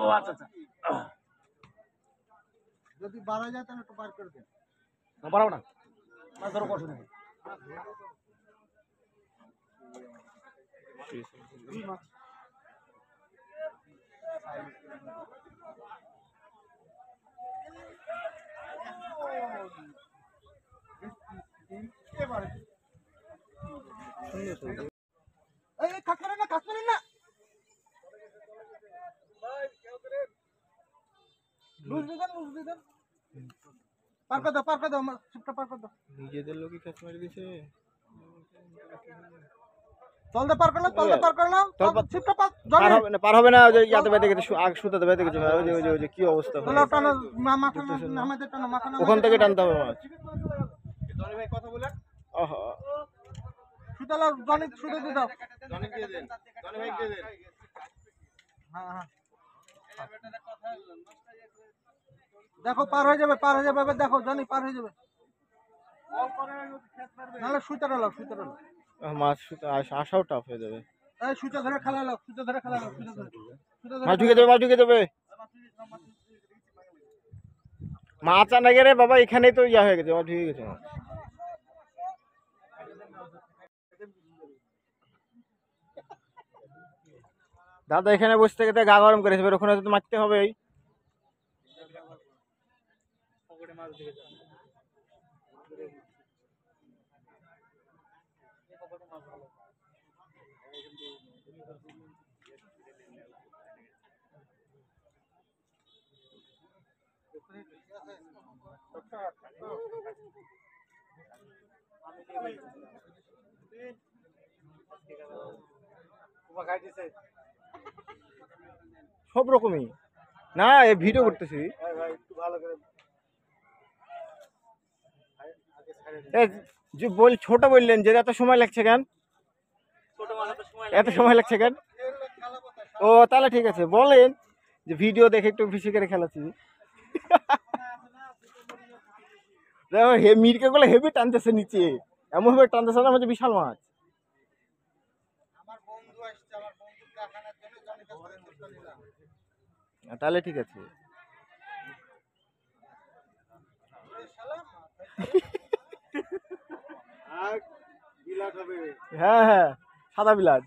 ও আচ্ছা আচ্ছা, যদি বাড়া যায় তাহলে একটু বার করে দেন। বাড়াবো না, মাছ ধরো কষ্ট নেই। এই কাজ করেন না, কাজ করেন না। লুজ দিবেন। পার করে দাও, ছিপটা পার করে দাও। নিজেদের লোকই কাজ মেরে দিছে। চল দে পার করলাম, ছিপটা পার হবে না, ওই যে ইয়াতে বেঁধে গেছে, আগ সুতাতে বেঁধে গেছে ভাই। ওই যে কি অবস্থা, টানো মাথা আমাদের টানো মাথা ওখান থেকে টানতে হবে মাছ। জনি ভাই কথা বলেন। ওহো, সুতালা জনি সুতে দিয়ে দাও। জনি দিয়ে দেন, জনি ভাই দিয়ে দেন। হ্যাঁ দেখো পার হয়ে যাবে, এবার দেখো জনি পার হয়ে যাবে। নাহলে সুইটার লাও। মাছ আসাও টাফ হয়ে যাবে। এই সুতা ধরে খেলা লাও, মাছ ঢুকে দেবে। মাছ আনা গেলে বাবা এখানেই তো ইয়া হয়ে গেছে, মাছ ঢুকে গেছে। দাদা এখানে বসে থেকে গা গরম করেছে, ওখানে তো মারতে হবেই। সব রকমই না, এই ভিডিও করতেছি। ছোট বললেন যে এত সময় লাগছে কেন? এত সময় লাগছে কেন? ও তাহলে ঠিক আছে, বলেন যে ভিডিও দেখে একটু বেশি করে খেলাচ্ছি। দেখো মিরকে গুলো হেভি টানতেছে নিচে, এমন ভাবে টানতেছে না হচ্ছে বিশাল মাছ। তাহলে ঠিক আছে। হ্যাঁ সাদা বিলাট।